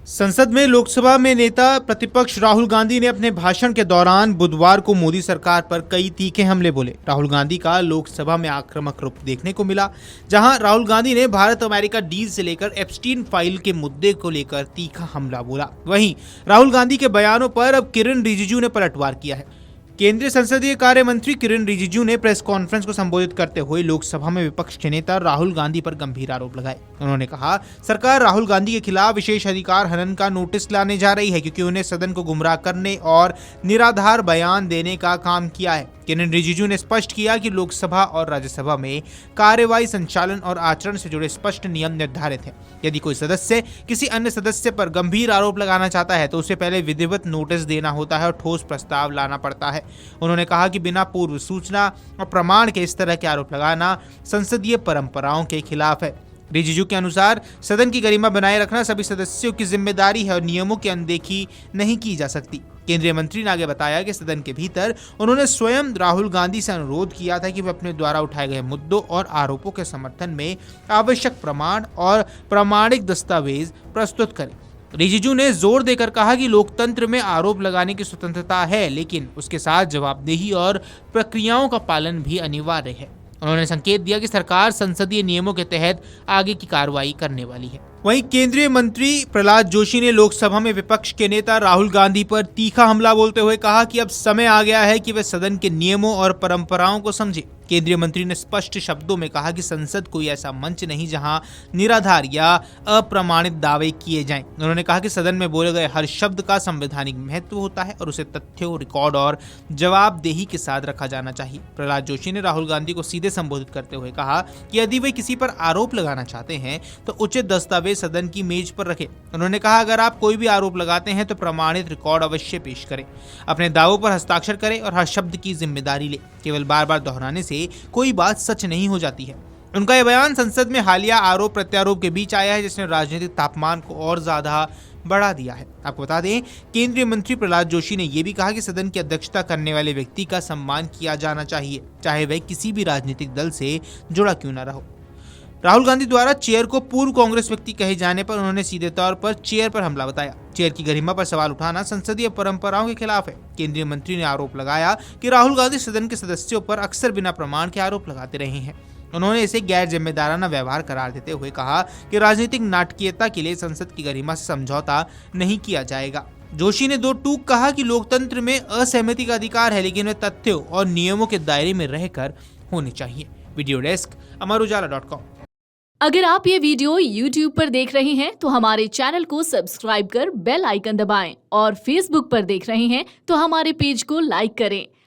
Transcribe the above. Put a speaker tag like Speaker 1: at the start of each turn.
Speaker 1: संसद में लोकसभा में नेता प्रतिपक्ष राहुल गांधी ने अपने भाषण के दौरान बुधवार को मोदी सरकार पर कई तीखे हमले बोले। राहुल गांधी का लोकसभा में आक्रामक रूप देखने को मिला, जहां राहुल गांधी ने भारत अमेरिका डील से लेकर एप्स्टीन फाइल के मुद्दे को लेकर तीखा हमला बोला। वहीं राहुल गांधी के बयानों पर अब किरेन रिजिजू ने पलटवार किया है। केंद्रीय संसदीय कार्य मंत्री किरेन रिजिजू ने प्रेस कॉन्फ्रेंस को संबोधित करते हुए लोकसभा में विपक्ष के नेता राहुल गांधी पर गंभीर आरोप लगाए। उन्होंने कहा, सरकार राहुल गांधी के खिलाफ विशेष अधिकार हनन का नोटिस लाने जा रही है, क्योंकि उन्हें सदन को गुमराह करने और निराधार बयान देने का काम किया है। किरेन रिजिजू ने स्पष्ट किया कि लोकसभा और राज्यसभा में कार्यवाही संचालन और आचरण से जुड़े स्पष्ट नियम निर्धारित हैं। यदि कोई सदस्य किसी अन्य सदस्य पर गंभीर आरोप लगाना चाहता है तो उसे पहले विधिवत नोटिस देना होता है और ठोस प्रस्ताव लाना पड़ता है। उन्होंने कहा कि बिना पूर्व सूचना और प्रमाण के इस तरह के आरोप लगाना संसदीय परंपराओं के खिलाफ है। रिजिजू के अनुसार सदन की गरिमा बनाए रखना सभी सदस्यों की जिम्मेदारी है और नियमों की अनदेखी नहीं की जा सकती। केंद्रीय मंत्री ने आगे बताया कि सदन के भीतर उन्होंने स्वयं राहुल गांधी से अनुरोध किया था कि वे अपने द्वारा उठाए गए मुद्दों और आरोपों के समर्थन में आवश्यक प्रमाण और प्रामाणिक दस्तावेज प्रस्तुत करें। रिजिजू ने जोर देकर कहा कि लोकतंत्र में आरोप लगाने की स्वतंत्रता है, लेकिन उसके साथ जवाबदेही और प्रक्रियाओं का पालन भी अनिवार्य है। उन्होंने संकेत दिया कि सरकार संसदीय नियमों के तहत आगे की कार्रवाई करने वाली है। वहीं केंद्रीय मंत्री प्रहलाद जोशी ने लोकसभा में विपक्ष के नेता राहुल गांधी पर तीखा हमला बोलते हुए कहा कि अब समय आ गया है कि वे सदन के नियमों और परंपराओं को समझें। केंद्रीय मंत्री ने स्पष्ट शब्दों में कहा कि संसद कोई ऐसा मंच नहीं जहां निराधार या अप्रमाणित दावे किए जाएं। उन्होंने कहा कि सदन में बोले गए हर शब्द का संवैधानिक महत्व होता है और उसे तथ्यों, रिकॉर्ड और जवाबदेही के साथ रखा जाना चाहिए। प्रहलाद जोशी ने राहुल गांधी को सीधे संबोधित करते हुए कहा कि यदि वे किसी पर आरोप लगाना चाहते हैं तो उचित दस्तावेज सदन की मेज पर रखें। उन्होंने कहा, अगर आप कोई भी आरोप लगाते हैं तो प्रमाणित रिकॉर्ड अवश्य पेश करें, अपने दावों पर हस्ताक्षर करें और हर शब्द की जिम्मेदारी लें। केवल बार बार दोहराने से कोई बात सच नहीं हो जाती है। उनका यह बयान संसद में हालिया आरोप प्रत्यारोप के बीच आया है, जिसने राजनीतिक तापमान को और ज्यादा बढ़ा दिया है। आपको बता दें, केंद्रीय मंत्री प्रहलाद जोशी ने यह भी कहा कि सदन की अध्यक्षता करने वाले व्यक्ति का सम्मान किया जाना चाहिए, चाहे वह किसी भी राजनीतिक दल से जुड़ा क्यों न रहो। राहुल गांधी द्वारा चेयर को पूर्व कांग्रेस व्यक्ति कहे जाने पर उन्होंने सीधे तौर पर चेयर पर हमला बताया। चेयर की गरिमा पर सवाल उठाना संसदीय परंपराओं के खिलाफ है। केंद्रीय मंत्री ने आरोप लगाया कि राहुल गांधी सदन के सदस्यों पर अक्सर बिना प्रमाण के आरोप लगाते रहे हैं। उन्होंने इसे गैर जिम्मेदाराना व्यवहार करार देते हुए कहा कि राजनीतिक नाटकीयता के लिए संसद की गरिमा से समझौता नहीं किया जाएगा। जोशी ने दो टूक कहा कि लोकतंत्र में असहमति का अधिकार है, लेकिन वे तथ्यों और नियमों के दायरे में रहकर होने चाहिए। वीडियो डेस्क अमरउजाला.com।
Speaker 2: अगर आप ये वीडियो YouTube पर देख रहे हैं तो हमारे चैनल को सब्सक्राइब कर बेल आइकन दबाएं और Facebook पर देख रहे हैं तो हमारे पेज को लाइक करें।